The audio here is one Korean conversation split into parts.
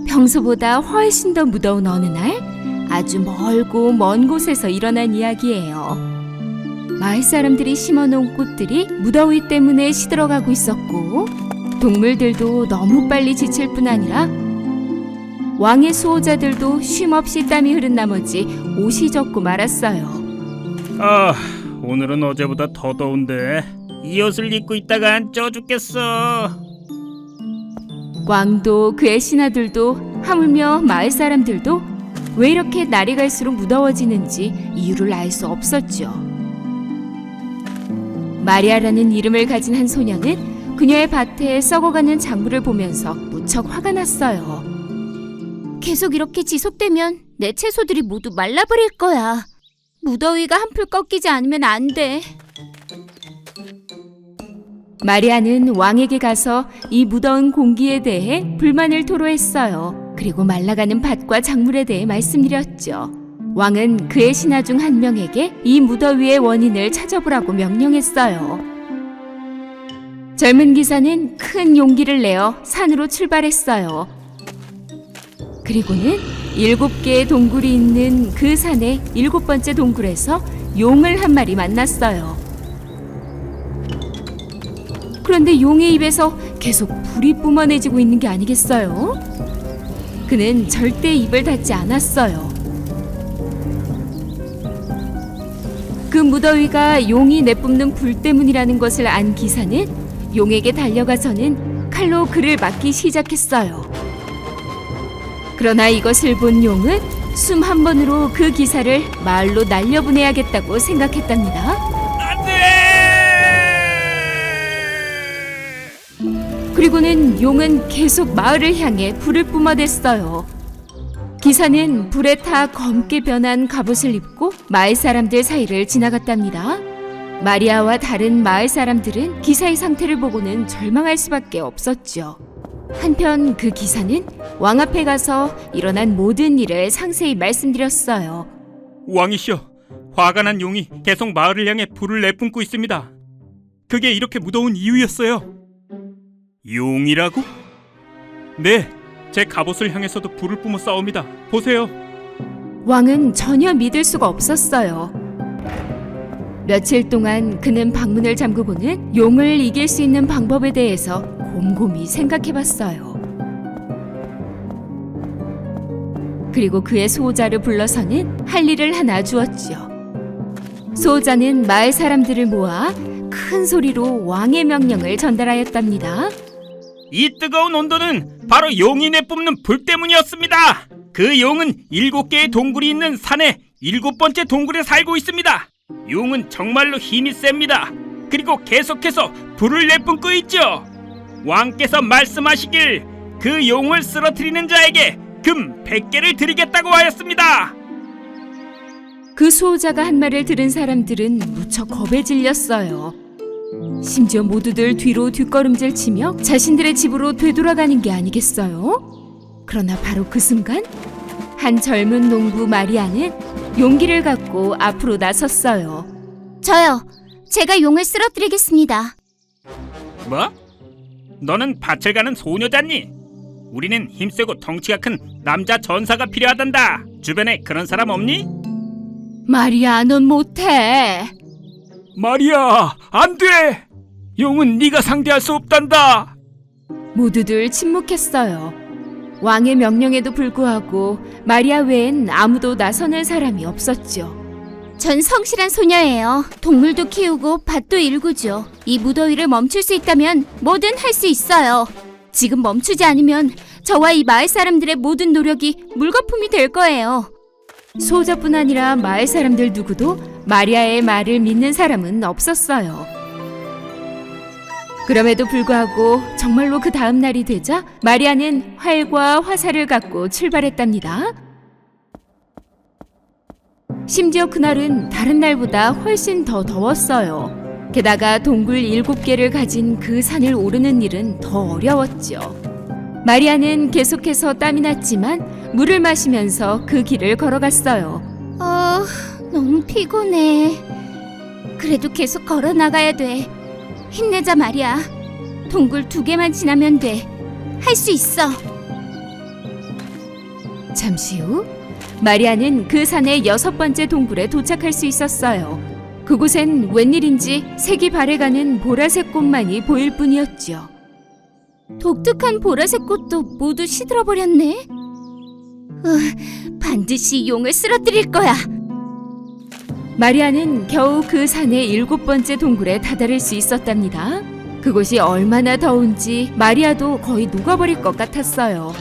평소보다 훨씬 더 무더운 어느 날 아주 멀고 먼 곳에서 일어난 이야기예요. 마을 사람들이 심어놓은 꽃들이 무더위 때문에 시들어가고 있었고 동물들도 너무 빨리 지칠 뿐 아니라 왕의 수호자들도 쉼없이 땀이 흐른 나머지 옷이 젖고 말았어요. 아, 오늘은 어제보다 더 더운데 이 옷을 입고 있다가 안 쪄 죽겠어. 왕도 그의 신하들도 하물며 마을 사람들도 왜 이렇게 날이 갈수록 무더워지는지 이유를 알 수 없었죠. 마리아라는 이름을 가진 한 소녀는 그녀의 밭에 썩어가는 작물을 보면서 무척 화가 났어요. 계속 이렇게 지속되면 내 채소들이 모두 말라버릴 거야. 무더위가 한풀 꺾이지 않으면 안 돼. 마리아는 왕에게 가서 이 무더운 공기에 대해 불만을 토로했어요. 그리고 말라가는 밭과 작물에 대해 말씀드렸죠. 왕은 그의 신하 중 한 명에게 이 무더위의 원인을 찾아보라고 명령했어요. 젊은 기사는 큰 용기를 내어 산으로 출발했어요. 그리고는 7개의 동굴이 있는 그 산의 7번째 동굴에서 용을 한 마리 만났어요. 그런데 용의 입에서 계속 불이 뿜어내지고 있는 게 아니겠어요? 그는 절대 입을 닫지 않았어요. 그 무더위가 용이 내뿜는 불 때문이라는 것을 안 기사는 용에게 달려가서는 칼로 그를 막기 시작했어요. 그러나 이것을 본 용은 숨 한 번으로 그 기사를 마을로 날려보내야겠다고 생각했답니다. 그리고는 용은 계속 마을을 향해 불을 뿜어댔어요. 기사는 불에 타 검게 변한 갑옷을 입고 마을 사람들 사이를 지나갔답니다. 마리아와 다른 마을 사람들은 기사의 상태를 보고는 절망할 수밖에 없었죠. 한편 그 기사는 왕 앞에 가서 일어난 모든 일을 상세히 말씀드렸어요. 왕이시여, 화가 난 용이 계속 마을을 향해 불을 내뿜고 있습니다. 그게 이렇게 무더운 이유였어요. 용이라고? 네, 제 갑옷을 향해서도 불을 뿜어 싸웁니다. 보세요. 왕은 전혀 믿을 수가 없었어요. 며칠 동안 그는 방문을 잠그고는 용을 이길 수 있는 방법에 대해서 곰곰이 생각해봤어요. 그리고 그의 수호자를 불러서는 할 일을 하나 주었죠. 수호자는 마을 사람들을 모아 큰 소리로 왕의 명령을 전달하였답니다. 이 뜨거운 온도는 바로 용이 내뿜는 불 때문이었습니다. 그 용은 7개의 동굴이 있는 산의 7번째 동굴에 살고 있습니다. 용은 정말로 힘이 셉니다. 그리고 계속해서 불을 내뿜고 있죠. 왕께서 말씀하시길 그 용을 쓰러뜨리는 자에게 금 100개를 드리겠다고 하였습니다. 그 수호자가 한 말을 들은 사람들은 무척 겁에 질렸어요. 심지어 모두들 뒤로 뒷걸음질 치며 자신들의 집으로 되돌아가는 게 아니겠어요? 그러나 바로 그 순간 한 젊은 농부 마리아는 용기를 갖고 앞으로 나섰어요. 저요. 제가 용을 쓰러뜨리겠습니다. 뭐? 너는 밭을 가는 소녀잖니? 우리는 힘세고 덩치가 큰 남자 전사가 필요하단다. 주변에 그런 사람 없니? 마리아, 넌 못해. 마리아, 안 돼! 용은 네가 상대할 수 없단다. 모두들 침묵했어요. 왕의 명령에도 불구하고 마리아 외엔 아무도 나서는 사람이 없었죠. 전 성실한 소녀예요. 동물도 키우고 밭도 일구죠. 이 무더위를 멈출 수 있다면 뭐든 할 수 있어요. 지금 멈추지 않으면 저와 이 마을 사람들의 모든 노력이 물거품이 될 거예요. 수호자뿐 아니라 마을 사람들 누구도 마리아의 말을 믿는 사람은 없었어요. 그럼에도 불구하고 정말로 그 다음 날이 되자 마리아는 활과 화살을 갖고 출발했답니다. 심지어 그날은 다른 날보다 훨씬 더 더웠어요. 게다가 동굴 7개를 가진 그 산을 오르는 일은 더 어려웠죠. 마리아는 계속해서 땀이 났지만 물을 마시면서 그 길을 걸어갔어요. 너무 피곤해. 그래도 계속 걸어 나가야 돼. 힘내자, 마리아. 동굴 2개만 지나면 돼. 할 수 있어. 잠시 후 마리아는 그 산의 6번째 동굴에 도착할 수 있었어요. 그곳엔 웬일인지 색이 발해가는 보라색 꽃만이 보일 뿐이었죠. 독특한 보라색 꽃도 모두 시들어버렸네. 반드시 용을 쓰러뜨릴 거야. 마리아는 겨우 그 산의 7번째 동굴에 다다를 수 있었답니다. 그곳이 얼마나 더운지 마리아도 거의 녹아버릴 것 같았어요.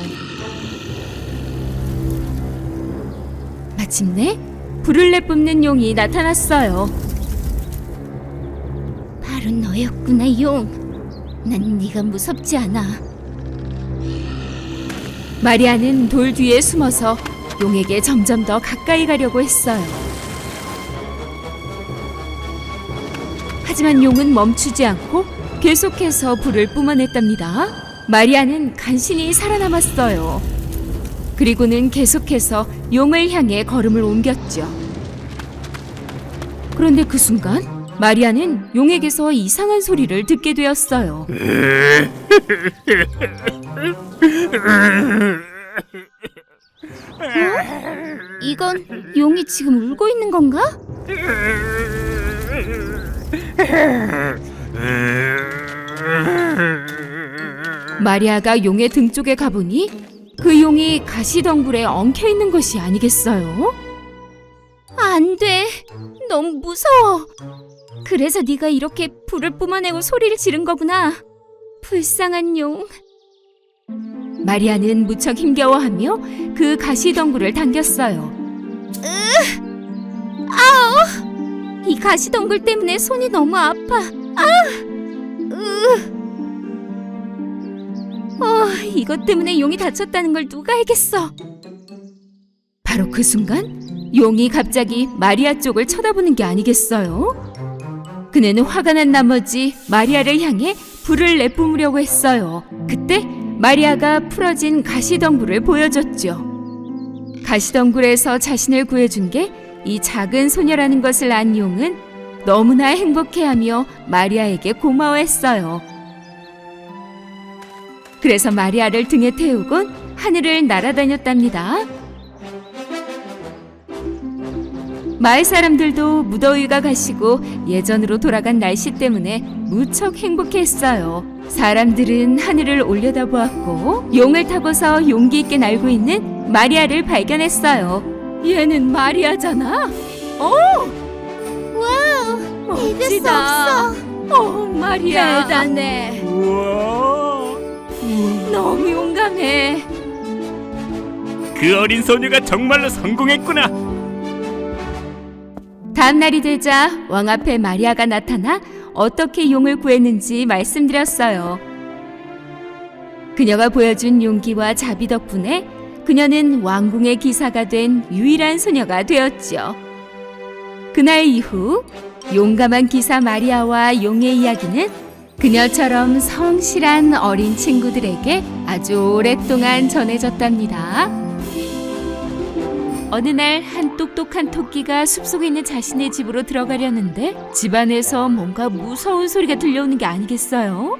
마침내 불을 내뿜는 용이 나타났어요. 바로 너였구나, 용. 난 네가 무섭지 않아. 마리아는 돌 뒤에 숨어서 용에게 점점 더 가까이 가려고 했어요. 하지만 용은 멈추지 않고 계속해서 불을 뿜어냈답니다. 마리아는 간신히 살아남았어요. 그리고는 계속해서 용을 향해 걸음을 옮겼죠. 그런데 그 순간 마리아는 용에게서 이상한 소리를 듣게 되었어요. 이건 용이 지금 울고 있는 건가? 마리아가 용의 등 쪽에 가보니 그 용이 가시덩굴에 엉켜 있는 것이 아니겠어요? 안 돼. 너무 무서워. 그래서 네가 이렇게 불을 뿜어내고 소리를 지른 거구나. 불쌍한 용. 마리아는 무척 힘겨워하며 그 가시덩굴을 당겼어요. 아우! 이 가시덩굴 때문에 손이 너무 아파. 이것 때문에 용이 다쳤다는 걸 누가 알겠어. 바로 그 순간 용이 갑자기 마리아 쪽을 쳐다보는 게 아니겠어요? 그는 화가 난 나머지 마리아를 향해 불을 내뿜으려고 했어요. 그때 마리아가 풀어진 가시덩굴을 보여줬죠. 가시덩굴에서 자신을 구해준 게 이 작은 소녀라는 것을 안 용은 너무나 행복해하며 마리아에게 고마워했어요. 그래서 마리아를 등에 태우곤 하늘을 날아다녔답니다. 마을 사람들도 무더위가 가시고 예전으로 돌아간 날씨 때문에 무척 행복했어요. 사람들은 하늘을 올려다보았고 용을 타고서 용기 있게 날고 있는 마리아를 발견했어요. 얘는 마리아잖아. 와우, 멋지다. 마리아 대단해. 우와. 너무 용감해. 그 어린 소녀가 정말로 성공했구나. 다음 날이 되자 왕 앞에 마리아가 나타나 어떻게 용을 구했는지 말씀드렸어요. 그녀가 보여준 용기와 자비 덕분에 그녀는 왕궁의 기사가 된 유일한 소녀가 되었죠. 그날 이후 용감한 기사 마리아와 용의 이야기는 그녀처럼 성실한 어린 친구들에게 아주 오랫동안 전해졌답니다. 어느 날 한 똑똑한 토끼가 숲속에 있는 자신의 집으로 들어가려는데 집안에서 뭔가 무서운 소리가 들려오는 게 아니겠어요?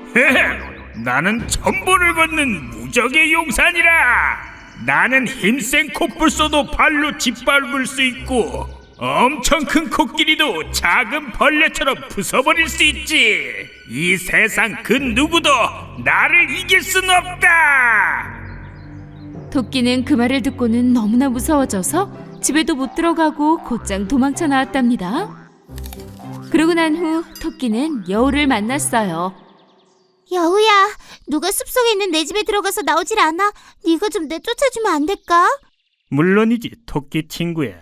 나는 천보를 걷는 무적의 용산이라. 나는 힘센 콧불 쏘도 발로 짓밟을 수 있고 엄청 큰 코끼리도 작은 벌레처럼 부숴버릴 수 있지. 이 세상 그 누구도 나를 이길 순 없다. 토끼는 그 말을 듣고는 너무나 무서워져서 집에도 못 들어가고 곧장 도망쳐 나왔답니다. 그러고 난 후 토끼는 여우를 만났어요. 여우야, 누가 숲속에 있는 내 집에 들어가서 나오질 않아? 네가 좀 내쫓아주면 안 될까? 물론이지, 토끼 친구야.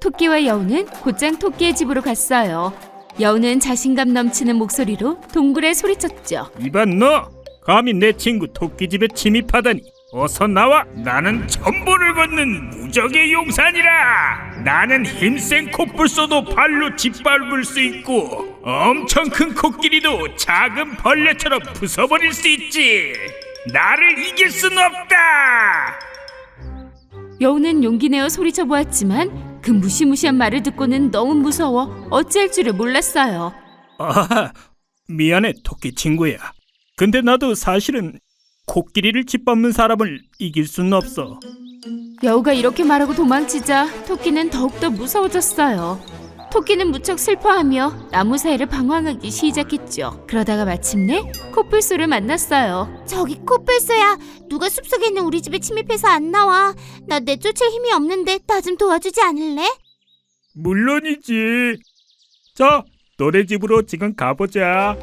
토끼와 여우는 곧장 토끼의 집으로 갔어요. 여우는 자신감 넘치는 목소리로 동굴에 소리쳤죠. 이봐 너, 감히 내 친구 토끼 집에 침입하다니. 어서 나와. 나는 천보를 걷는 무적의 용산이라. 나는 힘센 콧불 쏘도 발로 짓밟을 수 있고 엄청 큰 코끼리도 작은 벌레처럼 부숴버릴 수 있지. 나를 이길 순 없다. 여우는 용기 내어 소리쳐 보았지만 그 무시무시한 말을 듣고는 너무 무서워 어찌할 줄을 몰랐어요. 아, 미안해 토끼 친구야. 근데 나도 사실은 코끼리를 짓밟는 사람을 이길 수는 없어. 여우가 이렇게 말하고 도망치자 토끼는 더욱더 무서워졌어요. 토끼는 무척 슬퍼하며 나무 사이를 방황하기 시작했죠. 그러다가 마침내 코뿔소를 만났어요. 저기 코뿔소야, 누가 숲속에 있는 우리 집에 침입해서 안 나와. 나 내쫓을 힘이 없는데 나 좀 도와주지 않을래? 물론이지. 자, 너네 집으로 지금 가보자.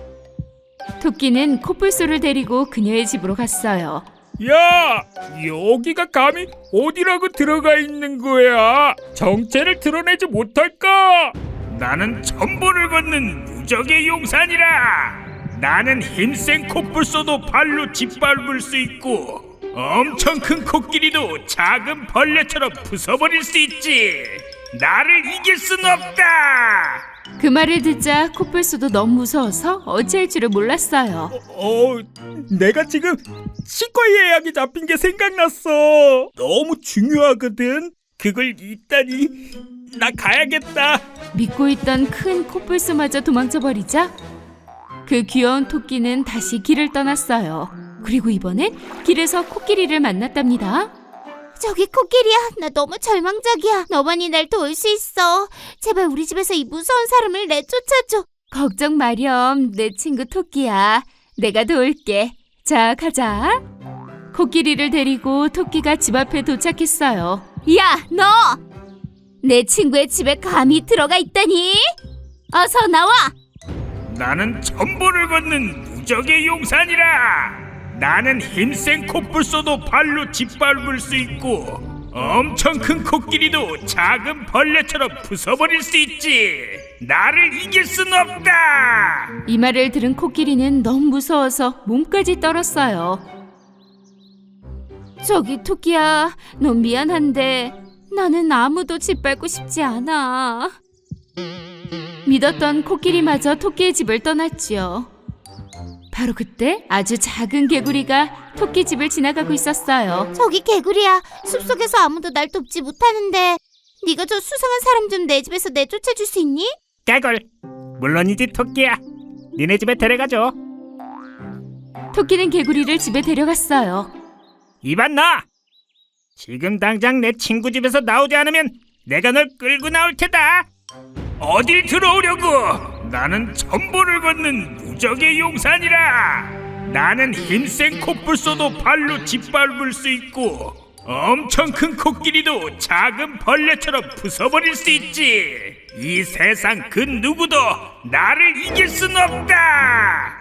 토끼는 코뿔소를 데리고 그녀의 집으로 갔어요. 야, 여기가 감히 어디라고 들어가 있는 거야? 정체를 드러내지 못할까? 나는 천보를 걷는 무적의 용산이라. 나는 힘센 코뿔소도 발로 짓밟을 수 있고 엄청 큰 코끼리도 작은 벌레처럼 부숴버릴 수 있지. 나를 이길 순 없다. 그 말을 듣자 코뿔소도 너무 무서워서 어찌할 줄을 몰랐어요. 내가 지금 치과 예약이 잡힌 게 생각났어. 너무 중요하거든. 그걸 잊다니. 나 가야겠다. 믿고 있던 큰 코뿔소마저 도망쳐버리자 그 귀여운 토끼는 다시 길을 떠났어요. 그리고 이번엔 길에서 코끼리를 만났답니다. 저기 코끼리야, 나 너무 절망적이야. 너만이 날 도울 수 있어. 제발 우리 집에서 이 무서운 사람을 내쫓아줘. 걱정 마렴, 내 친구 토끼야. 내가 도울게. 자, 가자. 코끼리를 데리고 토끼가 집 앞에 도착했어요. 야, 너! 내 친구의 집에 감히 들어가 있다니? 어서 나와! 나는 천보를 걷는 무적의 용산이라. 나는 힘센 코뿔소도 발로 짓밟을 수 있고 엄청 큰 코끼리도 작은 벌레처럼 부숴버릴 수 있지. 나를 이길 순 없다. 이 말을 들은 코끼리는 너무 무서워서 몸까지 떨었어요. 저기 토끼야, 너 미안한데 나는 아무도 짓밟고 싶지 않아. 믿었던 코끼리마저 토끼의 집을 떠났지요. 바로 그때 아주 작은 개구리가 토끼 집을 지나가고 있었어요. 저기 개구리야, 숲속에서 아무도 날 돕지 못하는데 네가 저 수상한 사람 좀 내 집에서 내쫓아줄 수 있니? 개굴, 물론이지 토끼야. 니네 집에 데려가줘. 토끼는 개구리를 집에 데려갔어요. 이봐 너! 지금 당장 내 친구 집에서 나오지 않으면 내가 널 끌고 나올 테다. 어딜 들어오려고? 나는 천보를 걷는 무적의 용산이라. 나는 힘센 코뿔소도 발로 짓밟을 수 있고 엄청 큰 코끼리도 작은 벌레처럼 부숴버릴 수 있지. 이 세상 그 누구도 나를 이길 순 없다.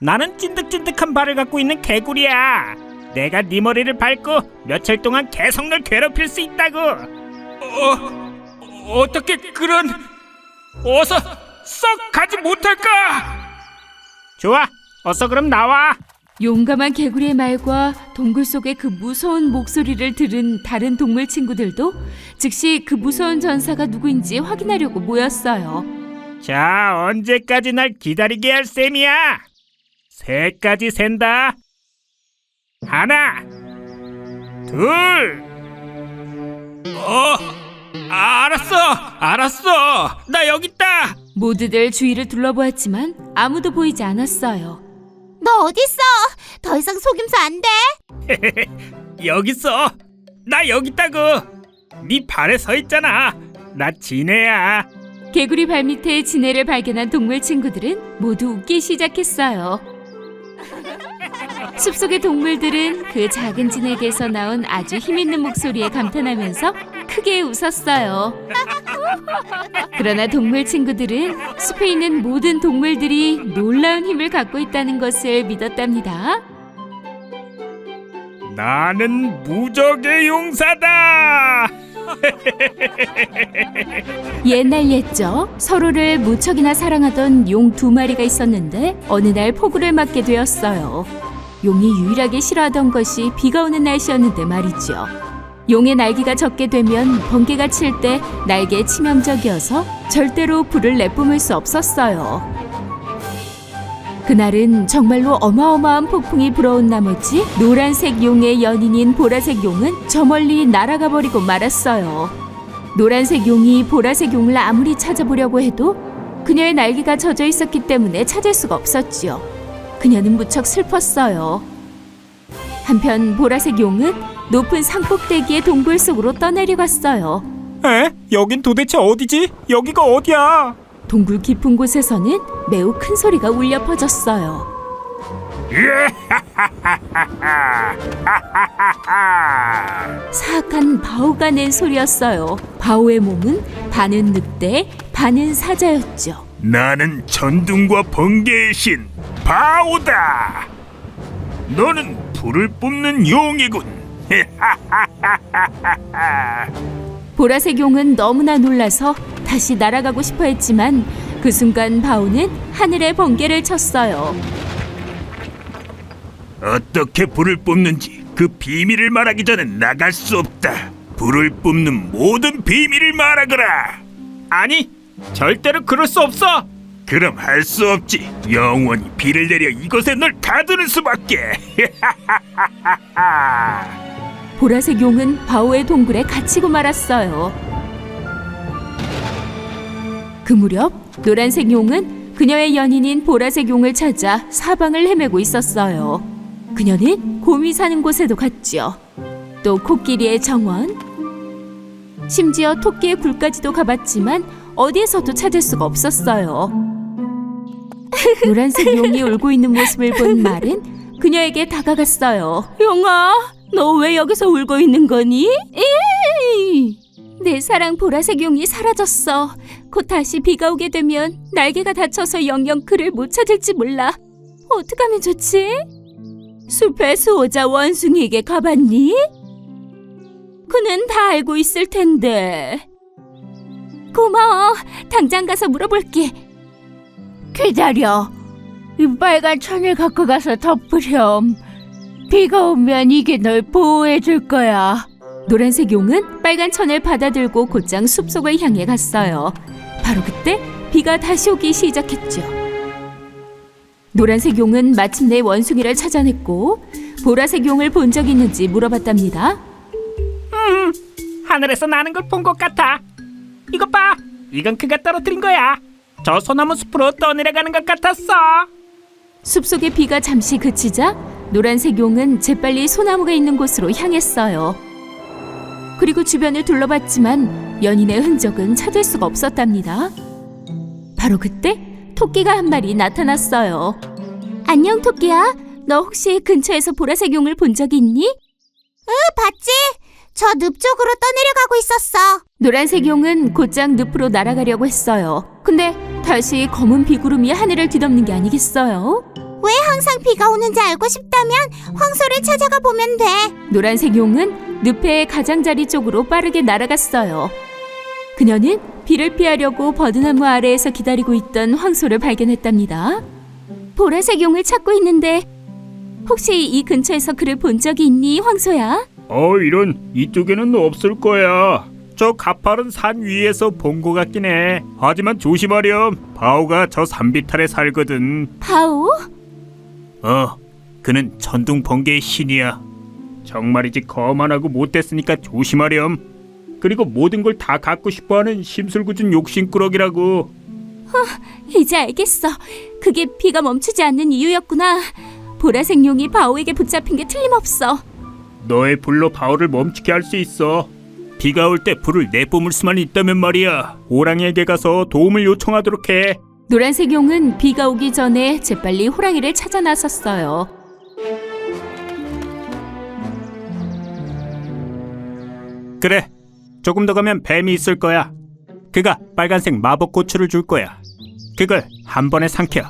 나는 찐득찐득한 발을 갖고 있는 개구리야. 내가 네 머리를 밟고 며칠 동안 계속 널 괴롭힐 수 있다고. 어떻게 그런... 어서 썩 가지 못할까? 좋아, 어서 그럼 나와. 용감한 개구리의 말과 동굴 속의 그 무서운 목소리를 들은 다른 동물 친구들도 즉시 그 무서운 전사가 누구인지 확인하려고 모였어요. 자, 언제까지 날 기다리게 할 셈이야? 3까지 센다. 하나, 둘. 알았어. 나 여기 있다. 모두들 주위를 둘러보았지만 아무도 보이지 않았어요. 너 어딨어? 더 이상 속임수 안 돼? 여기 있어. 나 여기 있다고. 네 발에 서 있잖아. 나 진해야. 개구리 발밑에 지네를 발견한 동물 친구들은 모두 웃기 시작했어요. 숲속의 동물들은 그 작은 진에게서 나온 아주 힘있는 목소리에 감탄하면서 크게 웃었어요. 그러나 동물 친구들은 숲에 있는 모든 동물들이 놀라운 힘을 갖고 있다는 것을 믿었답니다. 나는 무적의 용사다. 옛날 옛적 서로를 무척이나 사랑하던 용 2마리가 있었는데 어느 날 폭우를 맞게 되었어요. 용이 유일하게 싫어하던 것이 비가 오는 날씨였는데 말이죠. 용의 날개가 젖게 되면 번개가 칠 때 날개에 치명적이어서 절대로 불을 내뿜을 수 없었어요. 그날은 정말로 어마어마한 폭풍이 불어온 나머지 노란색 용의 연인인 보라색 용은 저 멀리 날아가 버리고 말았어요. 노란색 용이 보라색 용을 아무리 찾아보려고 해도 그녀의 날개가 젖어 있었기 때문에 찾을 수가 없었지요. 그녀는 무척 슬펐어요. 한편 보라색 용은 높은 산꼭대기의 동굴 속으로 떠내려갔어요. 에? 여긴 도대체 어디지? 여기가 어디야? 동굴 깊은 곳에서는 매우 큰 소리가 울려 퍼졌어요. 사악한 바오가 낸 소리였어요. 바오의 몸은 반은 늑대, 반은 사자였죠. 나는 전둥과 번개의 신 바오다. 너는 불을 뿜는 용이군. 보라색 용은 너무나 놀라서 다시 날아가고 싶어 했지만 그 순간 바오는 하늘에 번개를 쳤어요. 어떻게 불을 뿜는지 그 비밀을 말하기 전엔 나갈 수 없다. 불을 뿜는 모든 비밀을 말하거라. 아니, 절대로 그럴 수 없어. 그럼 할 수 없지. 영원히 비를 내려 이곳에 널 가두는 수밖에. 보라색 용은 바오의 동굴에 갇히고 말았어요. 그 무렵 노란색 용은 그녀의 연인인 보라색 용을 찾아 사방을 헤매고 있었어요. 그녀는 곰이 사는 곳에도 갔죠. 또 코끼리의 정원, 심지어 토끼의 굴까지도 가봤지만 어디에서도 찾을 수가 없었어요. 노란색 용이 울고 있는 모습을 본 말은 그녀에게 다가갔어요. 용아, 너 왜 여기서 울고 있는 거니? 내 사랑 보라색 용이 사라졌어. 곧 다시 비가 오게 되면 날개가 다쳐서 영영 그를 못 찾을지 몰라. 어떡하면 좋지? 숲의 수호자 원숭이에게 가봤니? 그는 다 알고 있을 텐데. 고마워. 당장 가서 물어볼게. 기다려. 이 빨간 천을 갖고 가서 덮으렴. 비가 오면 이게 널 보호해 줄 거야. 노란색 용은 빨간 천을 받아들고 곧장 숲속을 향해 갔어요. 바로 그때 비가 다시 오기 시작했죠. 노란색 용은 마침내 원숭이를 찾아냈고 보라색 용을 본 적 있는지 물어봤답니다. 하늘에서 나는 걸 본 것 같아. 이것 봐. 이건 그가 떨어뜨린 거야. 저 소나무 숲으로 떠내려가는 것 같았어. 숲속의 비가 잠시 그치자 노란색 용은 재빨리 소나무가 있는 곳으로 향했어요. 그리고 주변을 둘러봤지만 연인의 흔적은 찾을 수가 없었답니다. 바로 그때 토끼가 한 마리 나타났어요. 안녕 토끼야. 너 혹시 근처에서 보라색 용을 본 적 있니? 봤지? 저 늪 쪽으로 떠내려가고 있었어. 노란색 용은 곧장 늪으로 날아가려고 했어요. 근데 다시 검은 비구름이 하늘을 뒤덮는 게 아니겠어요? 왜 항상 비가 오는지 알고 싶다면 황소를 찾아가 보면 돼. 노란색 용은 늪의 가장자리 쪽으로 빠르게 날아갔어요. 그녀는 비를 피하려고 버드나무 아래에서 기다리고 있던 황소를 발견했답니다. 보라색 용을 찾고 있는데 혹시 이 근처에서 그를 본 적이 있니, 황소야? 이런, 이쪽에는 없을 거야. 저 가파른 산 위에서 본 것 같긴 해. 하지만 조심하렴. 바오가 저 산비탈에 살거든. 바오? 그는 천둥 번개의 신이야. 정말이지 거만하고 못됐으니까 조심하렴. 그리고 모든 걸 다 갖고 싶어하는 심술궂은 욕심꾸러기라고. 이제 알겠어. 그게 비가 멈추지 않는 이유였구나. 보라색 용이 바오에게 붙잡힌 게 틀림없어. 너의 불로 바오를 멈추게 할 수 있어. 비가 올 때 불을 내뿜을 수만 있다면 말이야. 호랑이에게 가서 도움을 요청하도록 해. 노란색 용은 비가 오기 전에 재빨리 호랑이를 찾아 나섰어요. 그래, 조금 더 가면 뱀이 있을 거야. 그가 빨간색 마법 고추를 줄 거야. 그걸 한 번에 삼켜.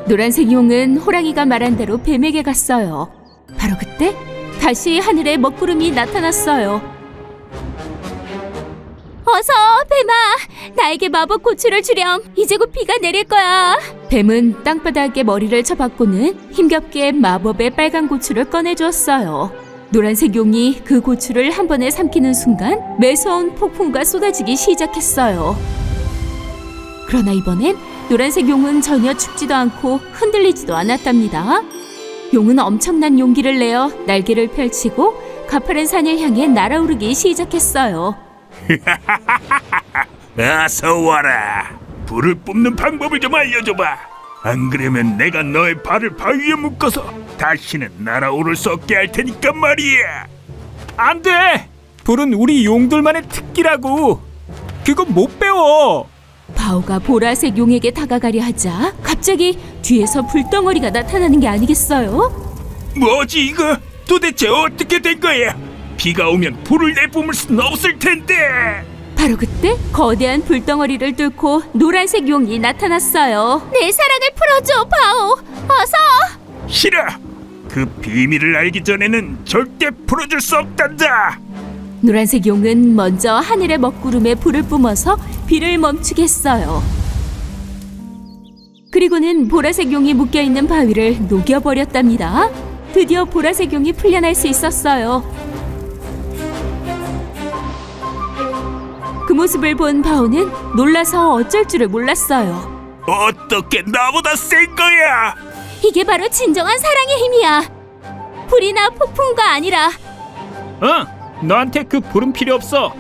노란색 용은 호랑이가 말한 대로 뱀에게 갔어요. 바로 그때 다시 하늘에 먹구름이 나타났어요. 어서 뱀아, 나에게 마법 고추를 주렴. 이제 곧 비가 내릴 거야. 뱀은 땅바닥에 머리를 쳐박고는 힘겹게 마법의 빨간 고추를 꺼내주었어요. 노란색 용이 그 고추를 한 번에 삼키는 순간 매서운 폭풍과 쏟아지기 시작했어요. 그러나 이번엔 노란색 용은 전혀 춥지도 않고 흔들리지도 않았답니다. 용은 엄청난 용기를 내어 날개를 펼치고 가파른 산을 향해 날아오르기 시작했어요. 어서 와라. 불을 뿜는 방법을 좀 알려줘봐. 안 그러면 내가 너의 발을 바위에 묶어서 다시는 날아오를 수 없게 할 테니까 말이야. 안 돼! 불은 우리 용들만의 특기라고. 그거 못 배워. 바오가 보라색 용에게 다가가려 하자 갑자기 뒤에서 불덩어리가 나타나는 게 아니겠어요? 뭐지 이거? 도대체 어떻게 된 거야? 비가 오면 불을 내뿜을 순 없을 텐데. 바로 그때 거대한 불덩어리를 뚫고 노란색 용이 나타났어요. 내 사랑을 풀어줘, 바오. 어서. 싫어. 그 비밀을 알기 전에는 절대 풀어줄 수 없단다. 노란색 용은 먼저 하늘의 먹구름에 불을 뿜어서 비를 멈추게 했어요. 그리고는 보라색 용이 묶여있는 바위를 녹여버렸답니다. 드디어 보라색 용이 풀려날 수 있었어요. 그 모습을 본 바오는 놀라서 어쩔 줄을 몰랐어요. 어떻게 나보다 센 거야? 이게 바로 진정한 사랑의 힘이야. 불이나 폭풍과 아니라. 너한테 그 불은 필요 없어.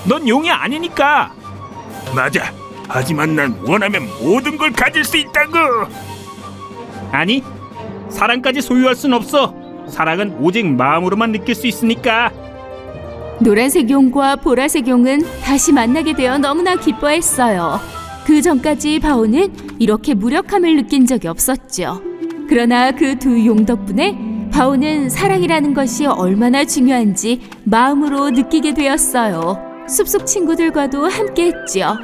넌 용이 아니니까. 맞아. 하지만 난 원하면 모든 걸 가질 수 있다고. 아니, 사랑까지 소유할 순 없어. 사랑은 오직 마음으로만 느낄 수 있으니까. 노란색 용과 보라색 용은 다시 만나게 되어 너무나 기뻐했어요. 그 전까지 바오는 이렇게 무력함을 느낀 적이 없었죠. 그러나 그 두 용 덕분에 바오는 사랑이라는 것이 얼마나 중요한지 마음으로 느끼게 되었어요. 숲속 친구들과도 함께했죠.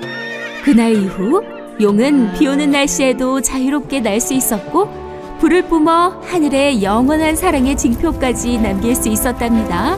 그날 이후 용은 비 오는 날씨에도 자유롭게 날 수 있었고 불을 뿜어 하늘에 영원한 사랑의 징표까지 남길 수 있었답니다.